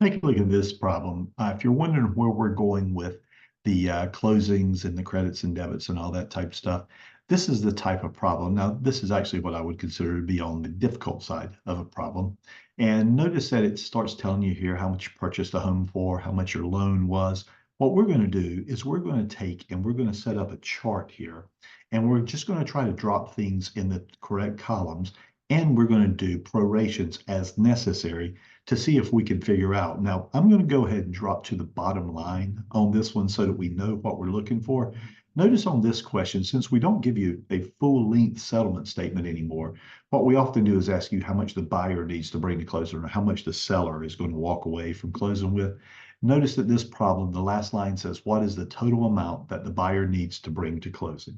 Take a look at this problem. If you're wondering where we're going with the closings and the credits and debits and all that type stuff, this is the type of problem. Now, this is actually what I would consider to be on the difficult side of a problem. And notice that it starts telling you here how much you purchased a home for, how much your loan was. What we're going to do is we're going to take and we're going to set up a chart here. And we're just going to try to drop things in the correct columns. And we're going to do prorations as necessary to see if we can figure out. Now, I'm going to go ahead and drop to the bottom line on this one so that we know what we're looking for. Notice on this question, since we don't give you a full-length settlement statement anymore, what we often do is ask you how much the buyer needs to bring to closing or how much the seller is going to walk away from closing with. Notice that this problem, the last line says, what is the total amount that the buyer needs to bring to closing?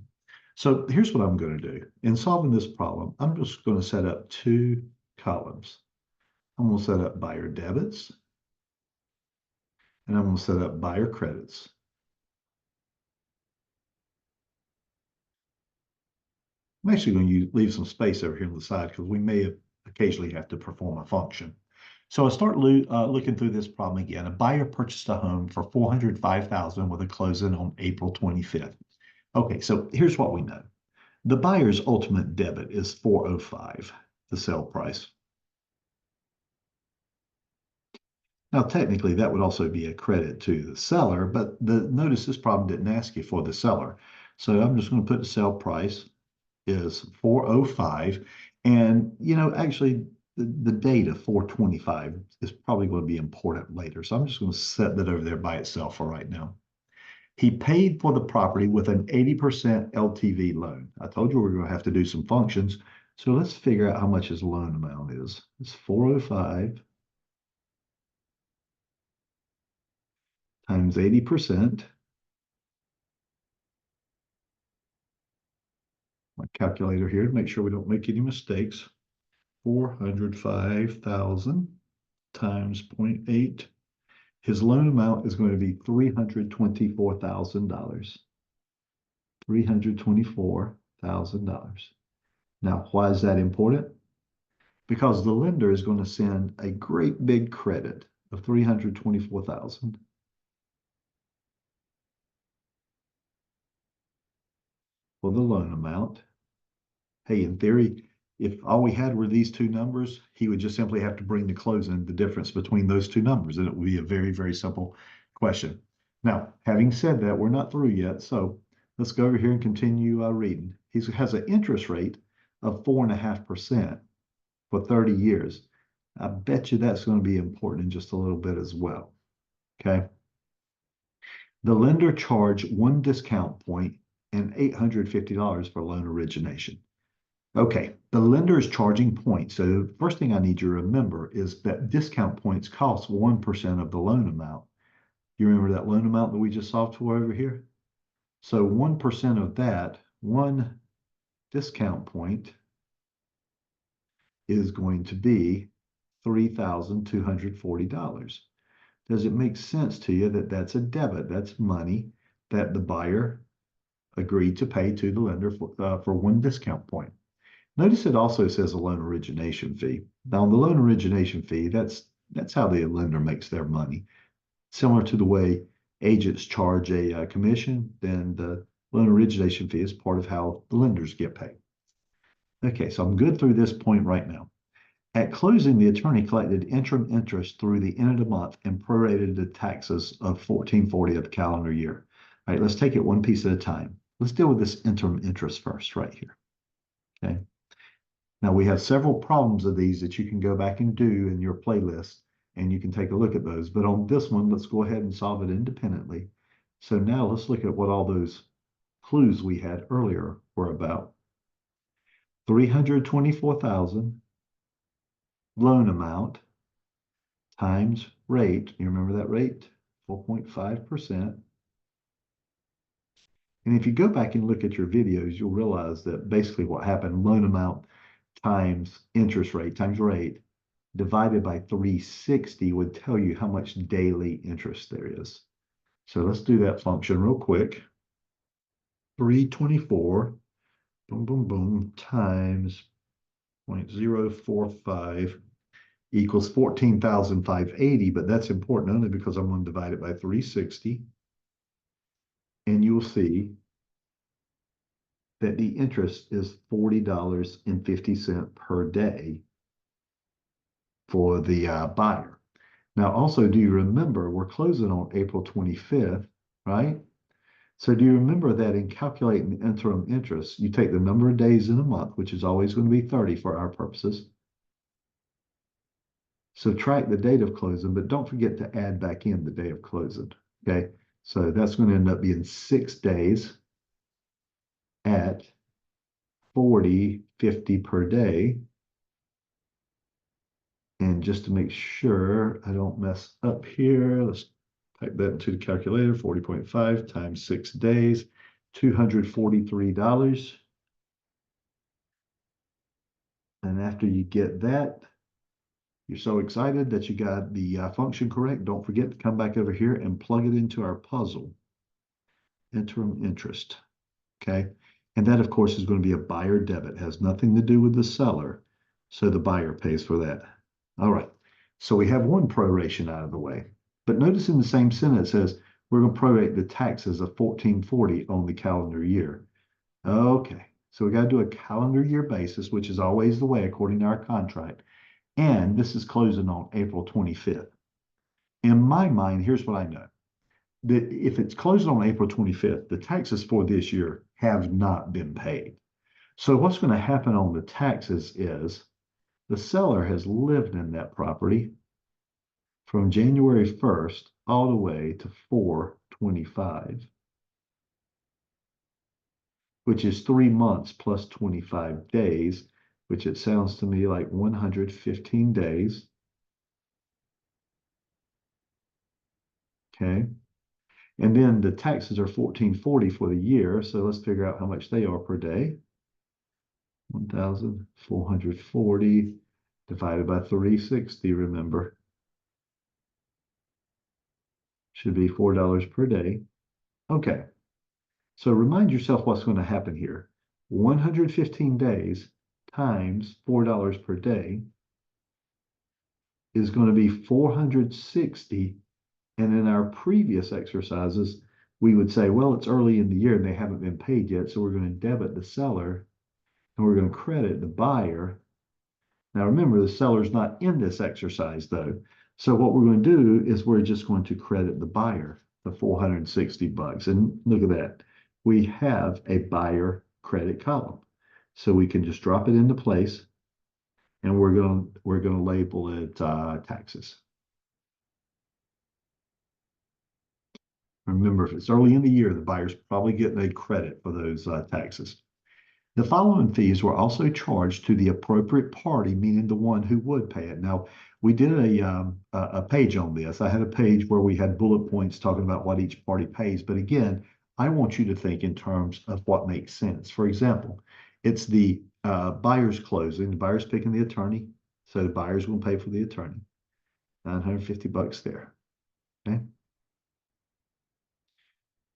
So here's what I'm going to do. In solving this problem, I'm just going to set up two columns. I'm going to set up buyer debits, and I'm going to set up buyer credits. I'm actually going to leave some space over here on the side because we may occasionally have to perform a function. So I start looking through this problem again. A buyer purchased a home for $405,000 with a closing on April 25th. Okay, so here's what we know. The buyer's ultimate debit is $405, the sale price. Now, technically, that would also be a credit to the seller, but notice this problem didn't ask you for the seller. So I'm just going to put the sale price is 405. And, actually, the date of 425 is probably going to be important later. So I'm just going to set that over there by itself for right now. He paid for the property with an 80% LTV loan. I told you we were going to have to do some functions. So let's figure out how much his loan amount is. It's 405 times 80%. My calculator here to make sure we don't make any mistakes. 405,000 times 0.8. His loan amount is going to be $324,000. $324,000. Now, why is that important? Because the lender is going to send a great big credit of $324,000 for the loan amount. Hey, in theory, if all we had were these two numbers, he would just simply have to bring to closing the difference between those two numbers, and it would be a very, very simple question. Now, having said that, we're not through yet, so let's go over here and continue reading. He has an interest rate of 4.5% for 30 years. I bet you that's going to be important in just a little bit as well. Okay. The lender charged one discount point and $850 for loan origination. Okay, the lender is charging points. So the first thing I need you to remember is that discount points cost 1% of the loan amount. You remember that loan amount that we just solved for over here? So 1% of that, one discount point is going to be $3,240. Does it make sense to you that that's a debit? That's money that the buyer agreed to pay to the lender for one discount point. Notice it also says a loan origination fee. Now, the loan origination fee, that's how the lender makes their money. Similar to the way agents charge a commission, then the loan origination fee is part of how the lenders get paid. Okay, so I'm good through this point right now. At closing, the attorney collected interim interest through the end of the month and prorated the taxes of 1440 of the calendar year. All right, let's take it one piece at a time. Let's deal with this interim interest first right here. Okay. Now, we have several problems of these that you can go back and do in your playlist, and you can take a look at those. But on this one, let's go ahead and solve it independently. So now let's look at what all those clues we had earlier were about. 324,000 loan amount times rate. You remember that rate? 4.5%. And if you go back and look at your videos, you'll realize that basically what happened, loan amount times interest rate times rate divided by 360 would tell you how much daily interest there is. So let's do that function real quick. 324, boom, boom, boom, times 0.045 equals 14,580, but that's important only because I'm going to divide it by 360. And you'll see that the interest is $40.50 per day for the buyer. Now, also, do you remember we're closing on April 25th, right? So do you remember that in calculating the interim interest, you take the number of days in a month, which is always going to be 30 for our purposes. Subtract the date of closing, but don't forget to add back in the day of closing, okay? So that's going to end up being 6 days at $40.50 per day. And just to make sure I don't mess up here, let's type that into the calculator, 40.5 times 6 days, $243. And after you get that, you're so excited that you got the function correct. Don't forget to come back over here and plug it into our puzzle. Interim interest, okay? And that, of course, is going to be a buyer debit. It has nothing to do with the seller, so the buyer pays for that. All right, so we have one proration out of the way. But notice in the same sentence it says we're going to prorate the taxes of $1,440 on the calendar year. Okay, so we got to do a calendar year basis, which is always the way according to our contract. And this is closing on April 25th. In my mind, here's what I know. That if it's closing on April 25th, the taxes for this year have not been paid. So what's going to happen on the taxes is the seller has lived in that property from January 1st all the way to 4/25, which is 3 months plus 25 days, which it sounds to me like 115 days. Okay. And then the taxes are $1,440 for the year. So let's figure out how much they are per day. 1,440 divided by 360, remember. Should be $4 per day. Okay. So remind yourself what's going to happen here. 115 days times $4 per day is going to be 460. And in our previous exercises, we would say, well, it's early in the year and they haven't been paid yet. So we're going to debit the seller and we're going to credit the buyer. Now, remember, the seller's not in this exercise, though. So what we're going to do is we're just going to credit the buyer the $460. And look at that. We have a buyer credit column. So we can just drop it into place and we're going to label it taxes. Remember, if it's early in the year, the buyer's probably getting a credit for those taxes. The following fees were also charged to the appropriate party, meaning the one who would pay it. Now, we did a page on this. I had a page where we had bullet points talking about what each party pays. But again, I want you to think in terms of what makes sense. For example, it's the buyer's closing. The buyer's picking the attorney. So the buyer's going to pay for the attorney. $950 there. Okay.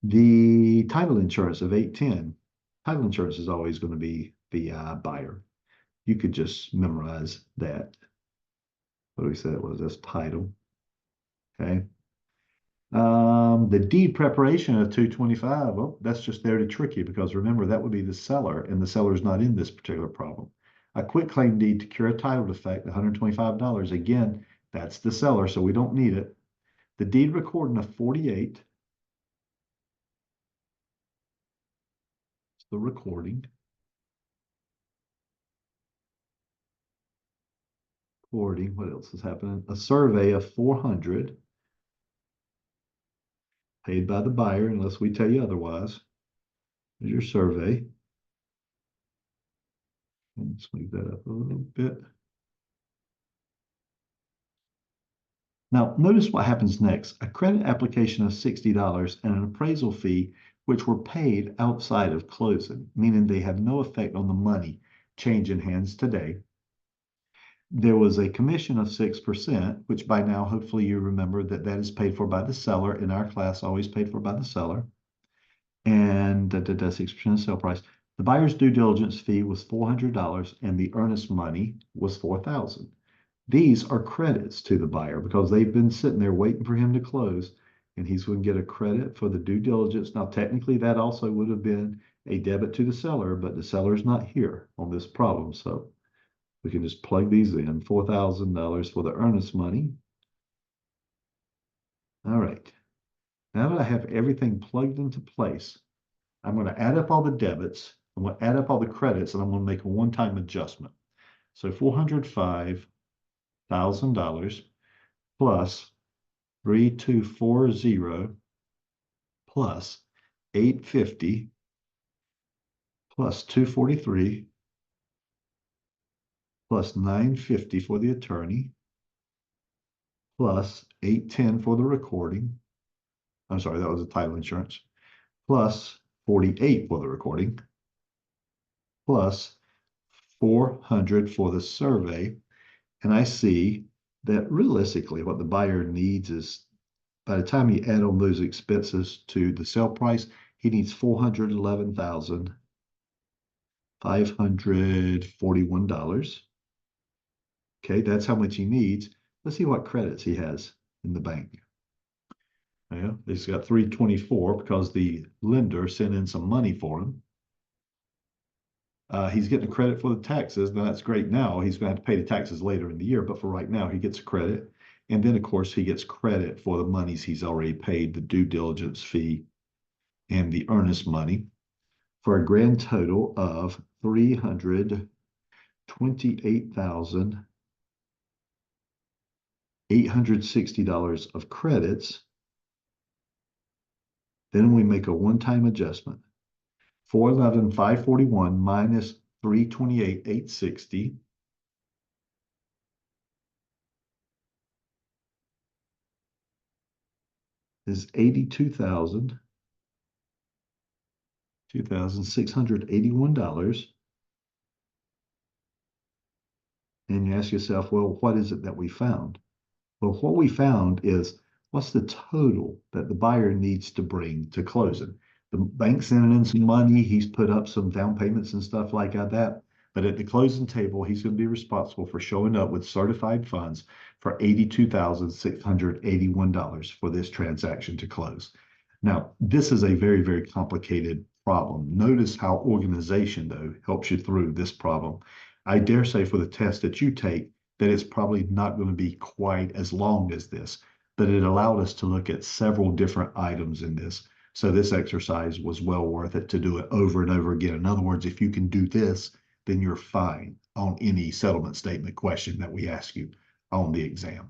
The title insurance of $810. Title insurance is always going to be the buyer. You could just memorize that. What do we say it was? That's title. Okay. The deed preparation of $225. Well, that's just there to trick you because remember that would be the seller, and the seller's not in this particular problem. A quitclaim deed to cure a title defect, $125. Again, that's the seller, so we don't need it. The deed recording of 48. The recording. Recording. What else is happening? A survey of 400 paid by the buyer unless we tell you otherwise. There's your survey. Let's move that up a little bit. Now, notice what happens next. A credit application of $60 and an appraisal fee, which were paid outside of closing, meaning they have no effect on the money changing hands today. There was a commission of 6%, which by now, hopefully you remember that that is paid for by the seller. In our class, always paid for by the seller. And 6% sale price. The buyer's due diligence fee was $400 and the earnest money was $4,000. These are credits to the buyer because they've been sitting there waiting for him to close, and he's going to get a credit for the due diligence. Now, technically, that also would have been a debit to the seller, but the seller's not here on this problem. So we can just plug these in. $4,000 for the earnest money. All right. Now that I have everything plugged into place, I'm going to add up all the debits. I'm going to add up all the credits, and I'm going to make a one-time adjustment. So $405,000 plus 3240 plus 850 plus 243 plus 950 for the attorney plus 810 for the recording. I'm sorry, that was the title insurance. Plus 48 for the recording. Plus 400 for the survey. And I see that realistically what the buyer needs is, by the time you add on those expenses to the sale price, he needs $411,541. Okay, that's how much he needs. Let's see what credits he has in the bank. Yeah, he's got 324 because the lender sent in some money for him. He's getting a credit for the taxes. Now, that's great now. He's going to have to pay the taxes later in the year, but for right now, he gets a credit. And then, of course, he gets credit for the monies he's already paid, the due diligence fee and the earnest money, for a grand total of $328,860 of credits. Then we make a one-time adjustment. 411,541 minus 328,860 is $2,681. And you ask yourself, well, what is it that we found? Well, what we found is, what's the total that the buyer needs to bring to closing? The bank's sending in some money. He's put up some down payments and stuff like that. But at the closing table, he's going to be responsible for showing up with certified funds for $82,681 for this transaction to close. Now, this is a very, very complicated problem. Notice how organization, though, helps you through this problem. I dare say for the test that you take, that it's probably not going to be quite as long as this, but it allowed us to look at several different items in this. So this exercise was well worth it to do it over and over again. In other words, if you can do this, then you're fine on any settlement statement question that we ask you on the exam.